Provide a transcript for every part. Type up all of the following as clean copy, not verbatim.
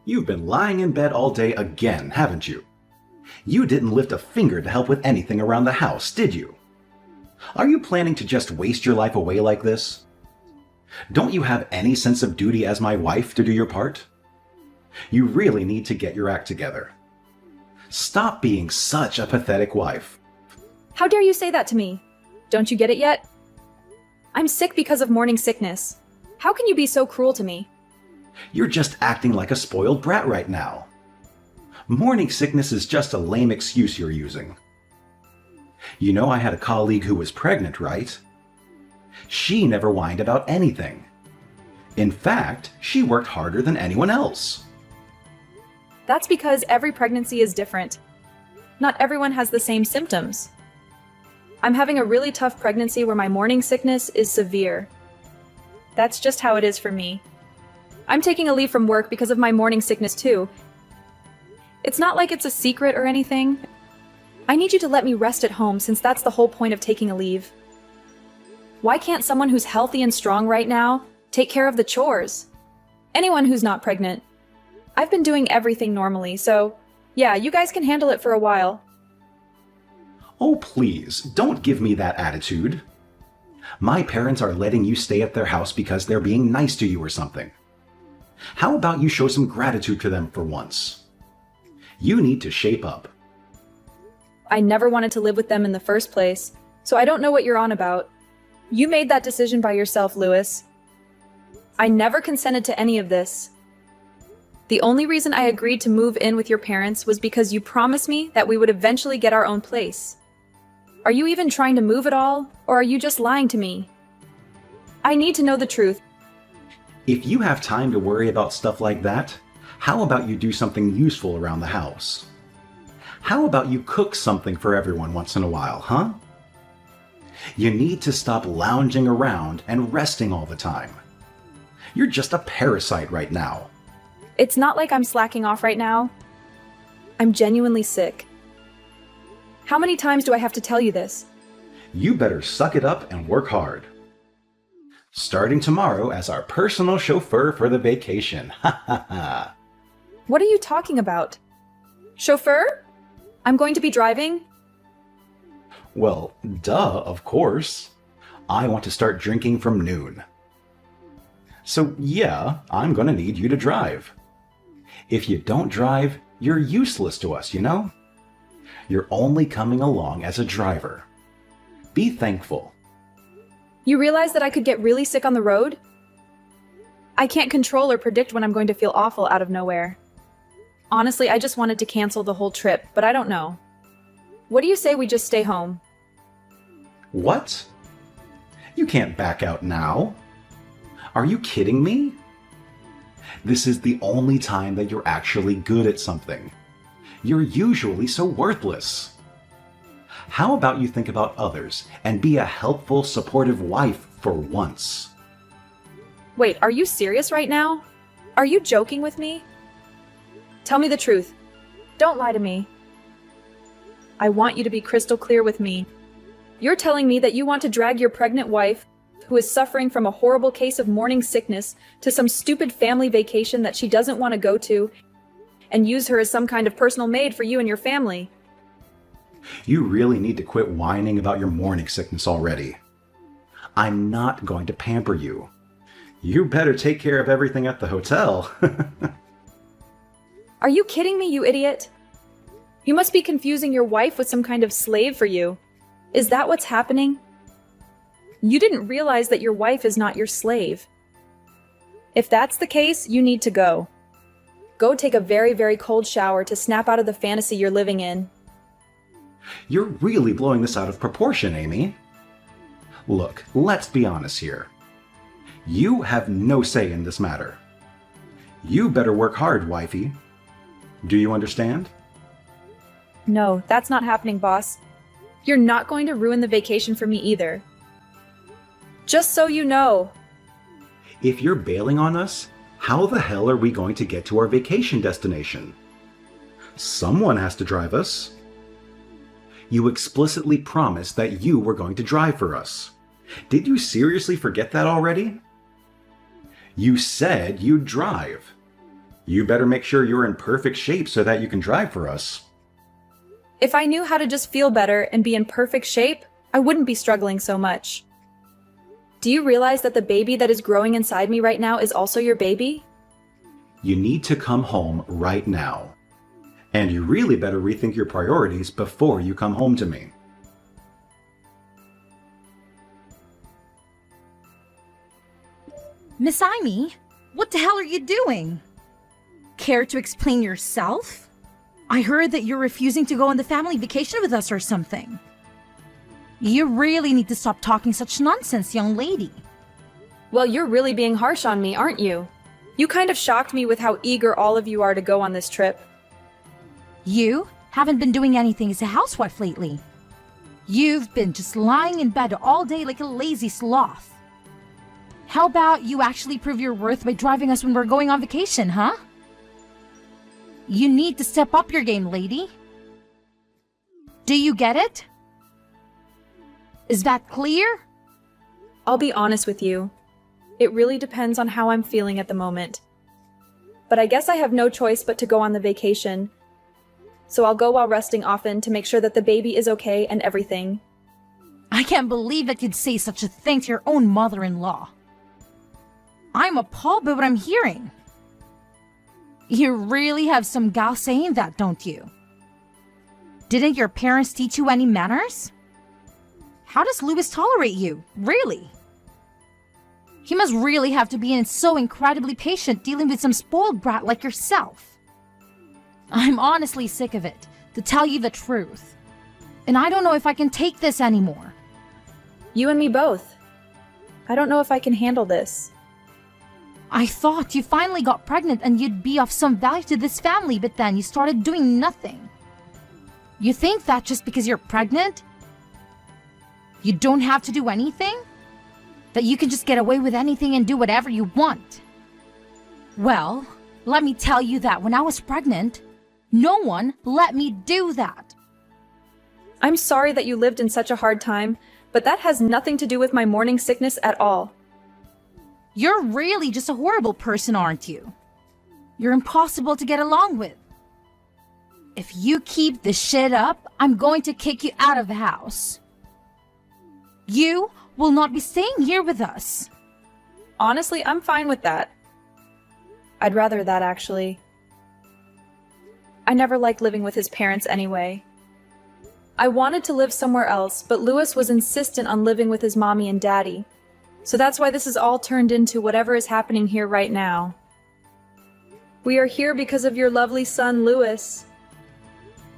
You've been lying in bed all day again, haven't you? You didn't lift a finger to help with anything around the house, did you? Are you planning to just waste your life away like this? Don't you have any sense of duty as my wife to do your part? You really need to get your act together. Stop being such a pathetic wife. How dare you say that to me? Don't you get it yet? I'm sick because of morning sickness. How can you be so cruel to me? You're just acting like a spoiled brat right now. Morning sickness is just a lame excuse you're using. You know I had a colleague who was pregnant, right? She never whined about anything. In fact, she worked harder than anyone else. That's because every pregnancy is different. Not everyone has the same symptoms. I'm having a really tough pregnancy where my morning sickness is severe. That's just how it is for me. I'm taking a leave from work because of my morning sickness too. It's not like it's a secret or anything. I need you to let me rest at home since that's the whole point of taking a leave. Why can't someone who's healthy and strong right now take care of the chores? Anyone who's not pregnant. I've been doing everything normally, so yeah, you guys can handle it for a while. Oh, please, don't give me that attitude. My parents are letting you stay at their house because they're being nice to you or something. How about you show some gratitude to them for once? You need to shape up. I never wanted to live with them in the first place, so I don't know what you're on about. You made that decision by yourself, Lewis. I never consented to any of this. The only reason I agreed to move in with your parents was because you promised me that we would eventually get our own place. Are you even trying to move at all, or are you just lying to me? I need to know the truth. If you have time to worry about stuff like that, how about you do something useful around the house? How about you cook something for everyone once in a while, huh? You need to stop lounging around and resting all the time. You're just a parasite right now. It's not like I'm slacking off right now. I'm genuinely sick. How many times do I have to tell you this? You better suck it up and work hard. Starting tomorrow as our personal chauffeur for the vacation. Ha ha ha. What are you talking about? Chauffeur? I'm going to be driving? Well, duh, of course. I want to start drinking from noon. So yeah, I'm gonna need you to drive. If you don't drive, you're useless to us, you know? You're only coming along as a driver. Be thankful. You realize that I could get really sick on the road? I can't control or predict when I'm going to feel awful out of nowhere. Honestly, I just wanted to cancel the whole trip, but I don't know. What do you say we just stay home? What? You can't back out now. Are you kidding me? This is the only time that you're actually good at something. You're usually so worthless. How about you think about others and be a helpful, supportive wife for once? Wait, are you serious right now? Are you joking with me? Tell me the truth. Don't lie to me. I want you to be crystal clear with me. You're telling me that you want to drag your pregnant wife, who is suffering from a horrible case of morning sickness, to some stupid family vacation that she doesn't want to go to, and use her as some kind of personal maid for you and your family. You really need to quit whining about your morning sickness already. I'm not going to pamper you. You better take care of everything at the hotel. Are you kidding me, you idiot? You must be confusing your wife with some kind of slave for you. Is that what's happening? You didn't realize that your wife is not your slave. If that's the case, you need to go. Go take a very, very cold shower to snap out of the fantasy you're living in. You're really blowing this out of proportion, Amy. Look, let's be honest here. You have no say in this matter. You better work hard, wifey. Do you understand? No, that's not happening, boss. You're not going to ruin the vacation for me either. Just so you know. If you're bailing on us, how the hell are we going to get to our vacation destination? Someone has to drive us. You explicitly promised that you were going to drive for us. Did you seriously forget that already? You said you'd drive. You better make sure you're in perfect shape so that you can drive for us. If I knew how to just feel better and be in perfect shape, I wouldn't be struggling so much. Do you realize that the baby that is growing inside me right now is also your baby? You need to come home right now. And you really better rethink your priorities before you come home to me. Miss Amy, what the hell are you doing? Care to explain yourself? I heard that you're refusing to go on the family vacation with us or something. You really need to stop talking such nonsense, young lady. Well, you're really being harsh on me, aren't you? You kind of shocked me with how eager all of you are to go on this trip. You haven't been doing anything as a housewife lately. You've been just lying in bed all day like a lazy sloth. How about you actually prove your worth by driving us when we're going on vacation, huh? You need to step up your game, lady. Do you get it? Is that clear? I'll be honest with you. It really depends on how I'm feeling at the moment. But I guess I have no choice but to go on the vacation. So I'll go while resting often to make sure that the baby is okay and everything. I can't believe that you'd say such a thing to your own mother-in-law. I'm appalled by what I'm hearing. You really have some gal saying that, don't you? Didn't your parents teach you any manners? How does Louis tolerate you, really? He must really have to be so incredibly patient dealing with some spoiled brat like yourself. I'm honestly sick of it, to tell you the truth. And I don't know if I can take this anymore. You and me both. I don't know if I can handle this. I thought you finally got pregnant and you'd be of some value to this family, but then you started doing nothing. You think that just because you're pregnant, you don't have to do anything? That you can just get away with anything and do whatever you want? Well, let me tell you that when I was pregnant, no one let me do that. I'm sorry that you lived in such a hard time, but that has nothing to do with my morning sickness at all. You're really just a horrible person, aren't you? You're impossible to get along with. If you keep this shit up, I'm going to kick you out of the house. You will not be staying here with us. Honestly, I'm fine with that. I'd rather that, actually. I never liked living with his parents anyway. I wanted to live somewhere else, but Louis was insistent on living with his mommy and daddy. So that's why this is all turned into whatever is happening here right now. We are here because of your lovely son, Louis.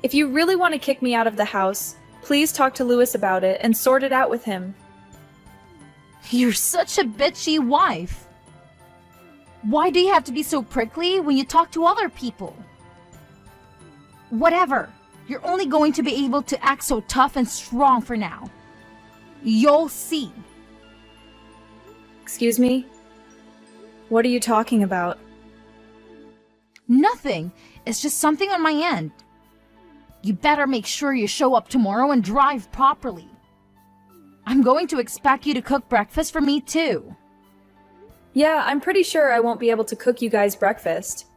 If you really want to kick me out of the house, please talk to Louis about it and sort it out with him. You're such a bitchy wife. Why do you have to be so prickly when you talk to other people? Whatever. You're only going to be able to act so tough and strong for now. You'll see. Excuse me? What are you talking about? Nothing. It's just something on my end. You better make sure you show up tomorrow and drive properly. I'm going to expect you to cook breakfast for me too. Yeah, I'm pretty sure I won't be able to cook you guys breakfast.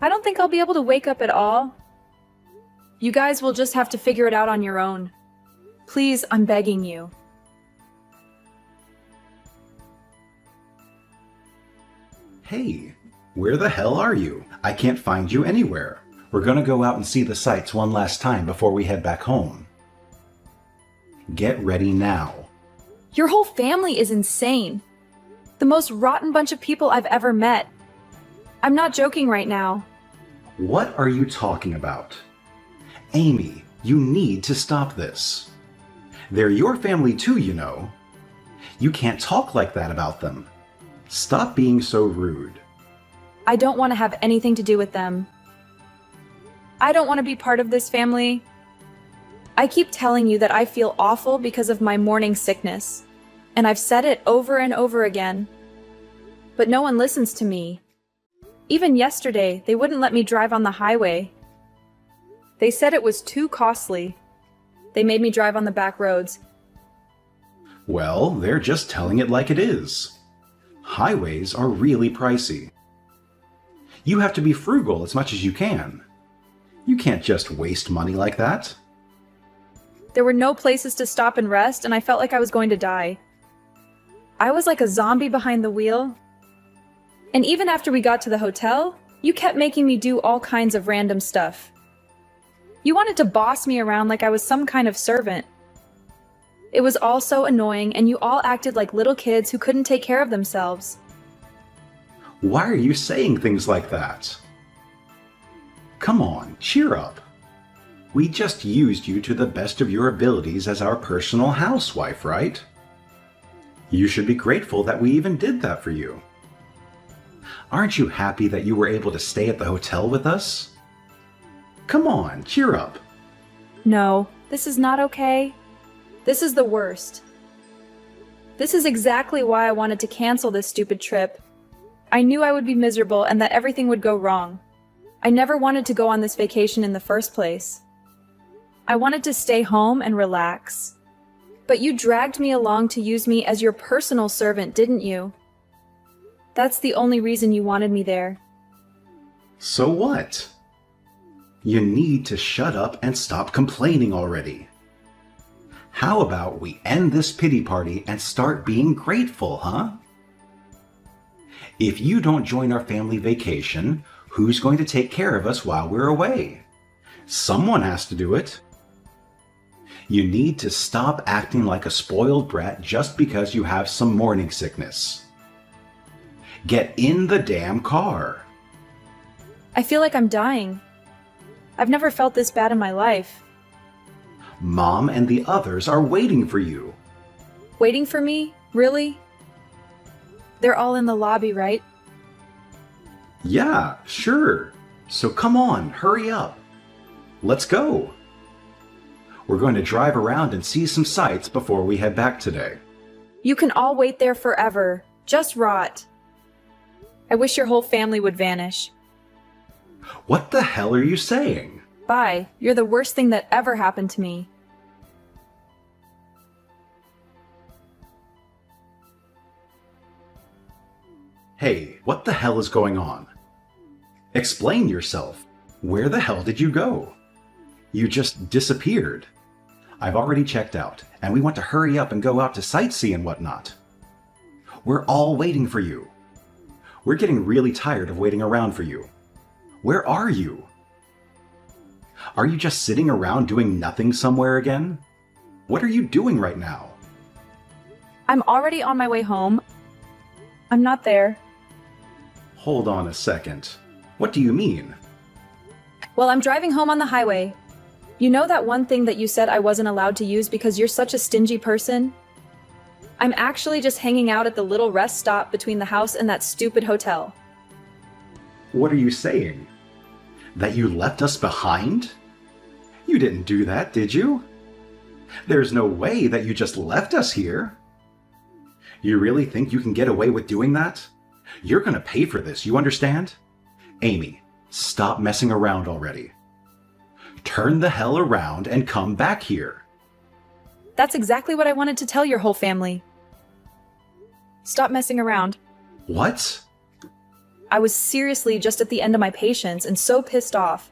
I don't think I'll be able to wake up at all. You guys will just have to figure it out on your own. Please, I'm begging you. Hey, where the hell are you? I can't find you anywhere. We're gonna go out and see the sights one last time before we head back home. Get ready now. Your whole family is insane. The most rotten bunch of people I've ever met. I'm not joking right now. What are you talking about? Amy, you need to stop this. They're your family too, you know. You can't talk like that about them. Stop being so rude. I don't want to have anything to do with them. I don't want to be part of this family. I keep telling you that I feel awful because of my morning sickness, and I've said it over and over again. But no one listens to me. Even yesterday, they wouldn't let me drive on the highway. They said it was too costly. They made me drive on the back roads. Well, they're just telling it like it is. Highways are really pricey. You have to be frugal as much as you can. You can't just waste money like that. There were no places to stop and rest, and I felt like I was going to die. I was like a zombie behind the wheel. And even after we got to the hotel, you kept making me do all kinds of random stuff. You wanted to boss me around like I was some kind of servant. It was all so annoying, and you all acted like little kids who couldn't take care of themselves. Why are you saying things like that? Come on, cheer up. We just used you to the best of your abilities as our personal housewife, right? You should be grateful that we even did that for you. Aren't you happy that you were able to stay at the hotel with us? Come on, cheer up. No, this is not okay. This is the worst. This is exactly why I wanted to cancel this stupid trip. I knew I would be miserable and that everything would go wrong. I never wanted to go on this vacation in the first place. I wanted to stay home and relax. But you dragged me along to use me as your personal servant, didn't you? That's the only reason you wanted me there. So what? You need to shut up and stop complaining already. How about we end this pity party and start being grateful, huh? If you don't join our family vacation, who's going to take care of us while we're away? Someone has to do it. You need to stop acting like a spoiled brat just because you have some morning sickness. Get in the damn car. I feel like I'm dying. I've never felt this bad in my life. Mom and the others are waiting for you. Waiting for me? Really? They're all in the lobby, right? Yeah, sure. So come on, hurry up. Let's go. We're going to drive around and see some sights before we head back today. You can all wait there forever. Just rot. I wish your whole family would vanish. What the hell are you saying? Bye. You're the worst thing that ever happened to me. Hey, what the hell is going on? Explain yourself. Where the hell did you go? You just disappeared. I've already checked out, and we want to hurry up and go out to sightsee and whatnot. We're all waiting for you. We're getting really tired of waiting around for you. Where are you? Are you just sitting around doing nothing somewhere again? What are you doing right now? I'm already on my way home. I'm not there. Hold on a second. What do you mean? Well, I'm driving home on the highway. You know that one thing that you said I wasn't allowed to use because you're such a stingy person? I'm actually just hanging out at the little rest stop between the house and that stupid hotel. What are you saying? That you left us behind? You didn't do that, did you? There's no way that you just left us here. You really think you can get away with doing that? You're gonna pay for this, you understand? Amy, stop messing around already. Turn the hell around and come back here. That's exactly what I wanted to tell your whole family. Stop messing around. What? I was seriously just at the end of my patience and so pissed off.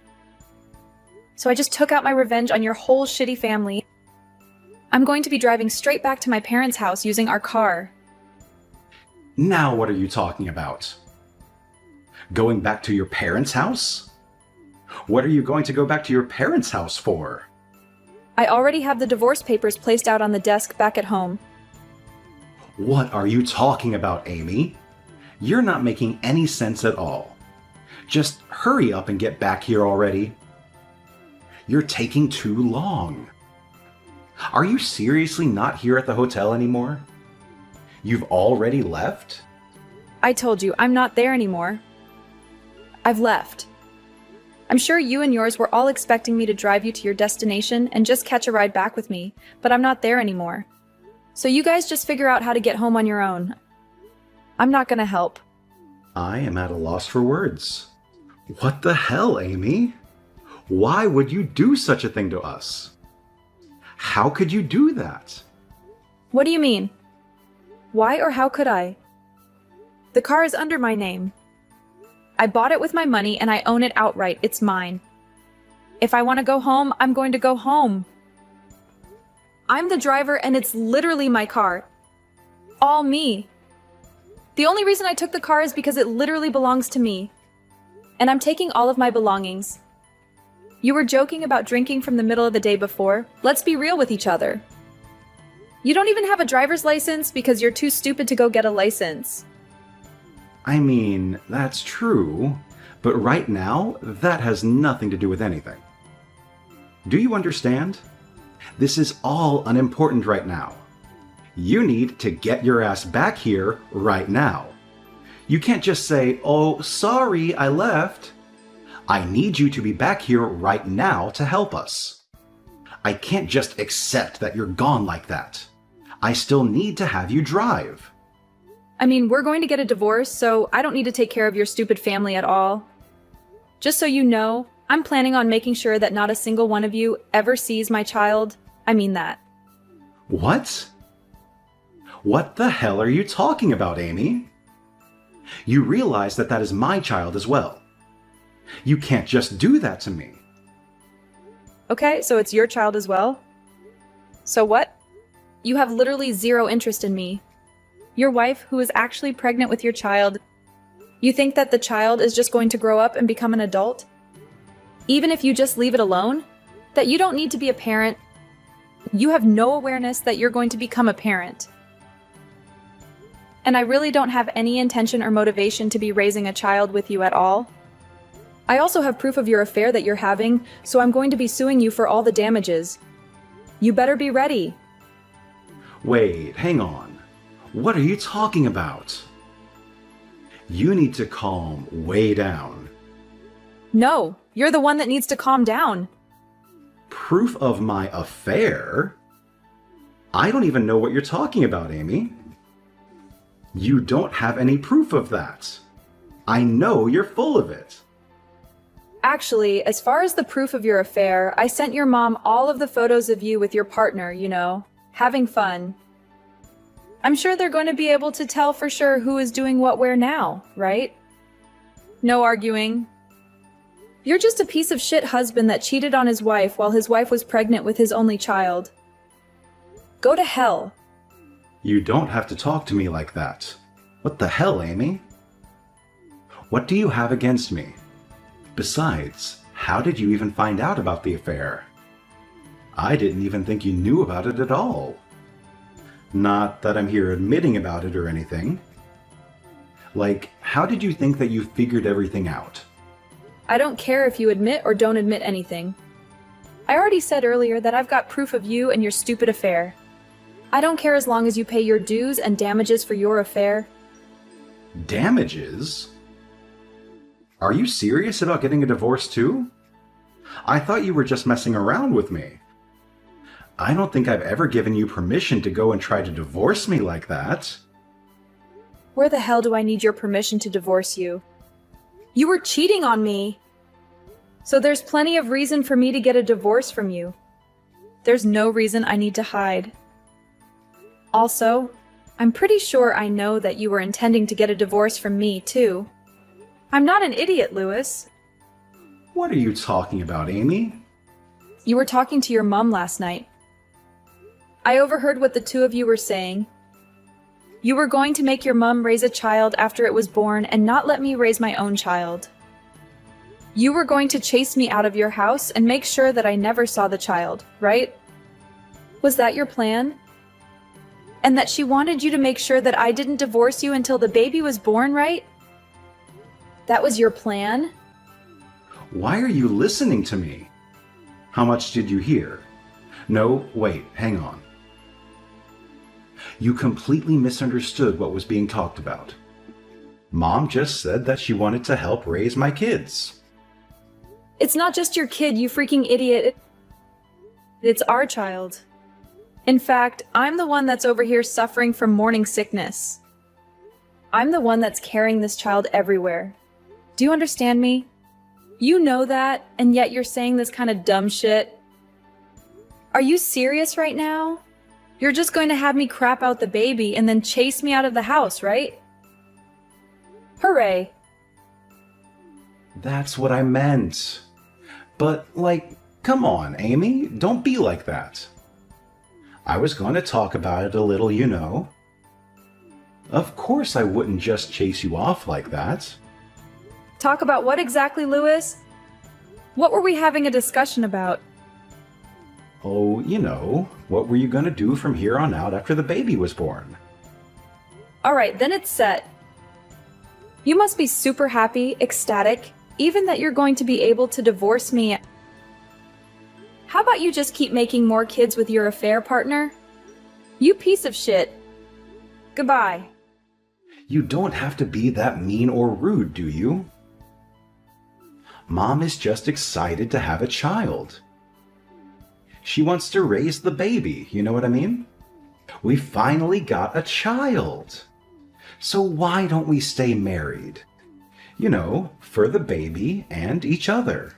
So I just took out my revenge on your whole shitty family. I'm going to be driving straight back to my parents' house using our car. Now what are you talking about? Going back to your parents' house? What are you going to go back to your parents' house for? I already have the divorce papers placed out on the desk back at home. What are you talking about, Amy? You're not making any sense at all. Just hurry up and get back here already. You're taking too long. Are you seriously not here at the hotel anymore? You've already left? I told you, I'm not there anymore. I've left. I'm sure you and yours were all expecting me to drive you to your destination and just catch a ride back with me, but I'm not there anymore. So you guys just figure out how to get home on your own. I'm not gonna help. I am at a loss for words. What the hell, Amy? Why would you do such a thing to us? How could you do that? What do you mean? Why or how could I? The car is under my name. I bought it with my money and I own it outright. It's mine. If I want to go home, I'm going to go home. I'm the driver and it's literally my car. All me. The only reason I took the car is because it literally belongs to me. And I'm taking all of my belongings. You were joking about drinking from the middle of the day before. Let's be real with each other. You don't even have a driver's license because you're too stupid to go get a license. I mean, that's true, but right now, that has nothing to do with anything. Do you understand? This is all unimportant right now. You need to get your ass back here right now. You can't just say, "Oh, sorry, I left." I need you to be back here right now to help us. I can't just accept that you're gone like that. I still need to have you drive. I mean, we're going to get a divorce, so I don't need to take care of your stupid family at all. Just so you know, I'm planning on making sure that not a single one of you ever sees my child. I mean that. What? What the hell are you talking about, Amy? You realize that that is my child as well. You can't just do that to me. Okay, so it's your child as well? So what? You have literally zero interest in me. Your wife, who is actually pregnant with your child, you think that the child is just going to grow up and become an adult? Even if you just leave it alone? That you don't need to be a parent? You have no awareness that you're going to become a parent. And I really don't have any intention or motivation to be raising a child with you at all. I also have proof of your affair that you're having, so I'm going to be suing you for all the damages. You better be ready. Wait, hang on. What are you talking about? You need to calm way down. No, you're the one that needs to calm down. Proof of my affair? I don't even know what you're talking about, Amy. You don't have any proof of that. I know you're full of it. Actually, as far as the proof of your affair, I sent your mom all of the photos of you with your partner, having fun. I'm sure they're going to be able to tell for sure who is doing what where now, right? No arguing. You're just a piece of shit husband that cheated on his wife while his wife was pregnant with his only child. Go to hell. You don't have to talk to me like that. What the hell, Amy? What do you have against me? Besides, how did you even find out about the affair? I didn't even think you knew about it at all. Not that I'm here admitting about it or anything. Like, how did you think that you figured everything out? I don't care if you admit or don't admit anything. I already said earlier that I've got proof of you and your stupid affair. I don't care as long as you pay your dues and damages for your affair. Damages? Are you serious about getting a divorce too? I thought you were just messing around with me. I don't think I've ever given you permission to go and try to divorce me like that. Where the hell do I need your permission to divorce you? You were cheating on me! So there's plenty of reason for me to get a divorce from you. There's no reason I need to hide. Also, I'm pretty sure I know that you were intending to get a divorce from me, too. I'm not an idiot, Lewis. What are you talking about, Amy? You were talking to your mom last night. I overheard what the two of you were saying. You were going to make your mom raise a child after it was born and not let me raise my own child. You were going to chase me out of your house and make sure that I never saw the child, right? Was that your plan? And that she wanted you to make sure that I didn't divorce you until the baby was born, right? That was your plan? Why are you listening to me? How much did you hear? No, wait, hang on. You completely misunderstood what was being talked about. Mom just said that she wanted to help raise my kids. It's not just your kid, you freaking idiot. It's our child. In fact, I'm the one that's over here suffering from morning sickness. I'm the one that's carrying this child everywhere. Do you understand me? You know that, and yet you're saying this kind of dumb shit. Are you serious right now? You're just going to have me crap out the baby and then chase me out of the house, right? Hooray! That's what I meant. But, come on, Amy, don't be like that. I was going to talk about it a little, you know. Of course I wouldn't just chase you off like that. Talk about what exactly, Louis? What were we having a discussion about? Oh, you know, what were you going to do from here on out after the baby was born? Alright, then it's set. You must be super happy, ecstatic, even that you're going to be able to divorce me. How about you just keep making more kids with your affair partner? You piece of shit. Goodbye. You don't have to be that mean or rude, do you? Mom is just excited to have a child. She wants to raise the baby, you know what I mean? We finally got a child. So why don't we stay married? You know, for the baby and each other.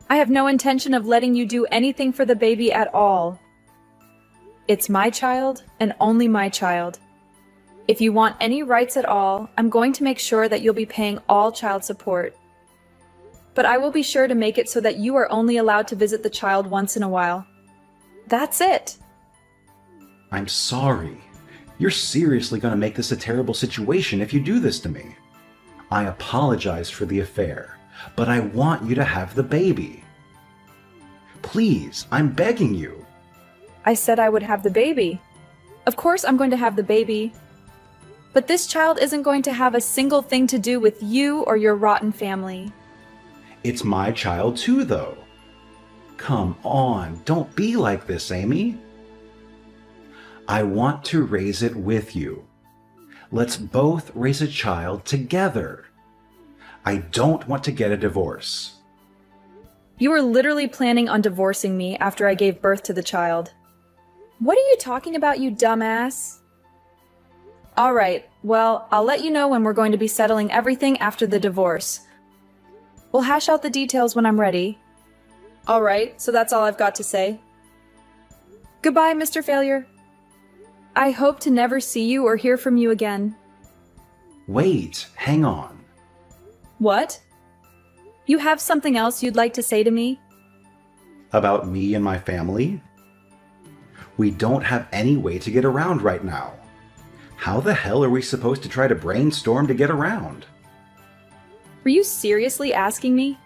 I have no intention of letting you do anything for the baby at all. It's my child and only my child. If you want any rights at all, I'm going to make sure that you'll be paying all child support. But I will be sure to make it so that you are only allowed to visit the child once in a while. That's it. I'm sorry. You're seriously going to make this a terrible situation if you do this to me. I apologize for the affair, but I want you to have the baby. Please, I'm begging you. I said I would have the baby. Of course I'm going to have the baby. But this child isn't going to have a single thing to do with you or your rotten family. It's my child too, though. Come on, don't be like this, Amy. I want to raise it with you. Let's both raise a child together. I don't want to get a divorce. You were literally planning on divorcing me after I gave birth to the child. What are you talking about, you dumbass? Alright, well, I'll let you know when we're going to be settling everything after the divorce. We'll hash out the details when I'm ready. Alright, so that's all I've got to say. Goodbye, Mr. Failure. I hope to never see you or hear from you again. Wait, hang on. What? You have something else you'd like to say to me? About me and my family? We don't have any way to get around right now. How the hell are we supposed to try to brainstorm to get around? Were you seriously asking me?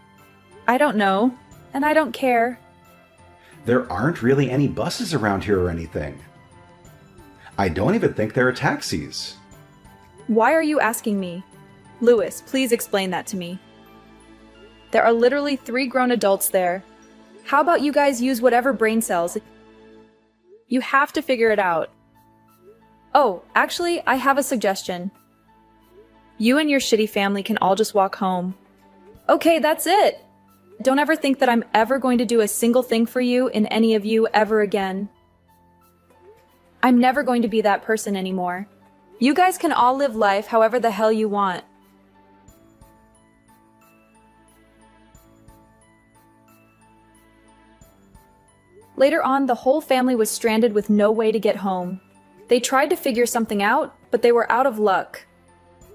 I don't know, and I don't care. There aren't really any buses around here or anything. I don't even think there are taxis. Why are you asking me? Louis, please explain that to me. There are literally 3 grown adults there. How about you guys use whatever brain cells? You have to figure it out. Oh, actually, I have a suggestion. You and your shitty family can all just walk home. Okay, that's it. Don't ever think that I'm ever going to do a single thing for you in any of you ever again. I'm never going to be that person anymore. You guys can all live life however the hell you want. Later on, the whole family was stranded with no way to get home. They tried to figure something out, but they were out of luck.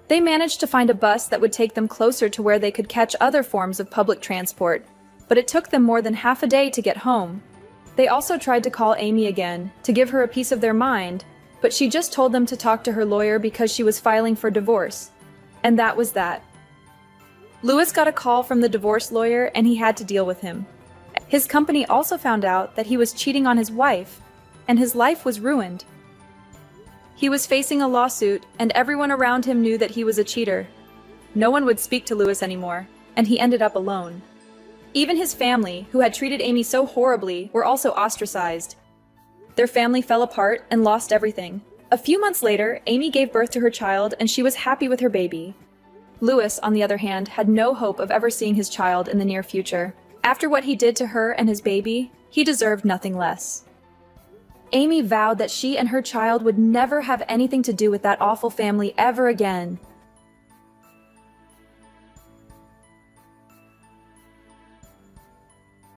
They managed to find a bus that would take them closer to where they could catch other forms of public transport, but it took them more than half a day to get home. They also tried to call Amy again, to give her a piece of their mind, but she just told them to talk to her lawyer because she was filing for divorce. And that was that. Louis got a call from the divorce lawyer and he had to deal with him. His company also found out that he was cheating on his wife, and his life was ruined. He was facing a lawsuit, and everyone around him knew that he was a cheater. No one would speak to Louis anymore, and he ended up alone. Even his family, who had treated Amy so horribly, were also ostracized. Their family fell apart and lost everything. A few months later, Amy gave birth to her child, and she was happy with her baby. Louis, on the other hand, had no hope of ever seeing his child in the near future. After what he did to her and his baby, he deserved nothing less. Amy vowed that she and her child would never have anything to do with that awful family ever again,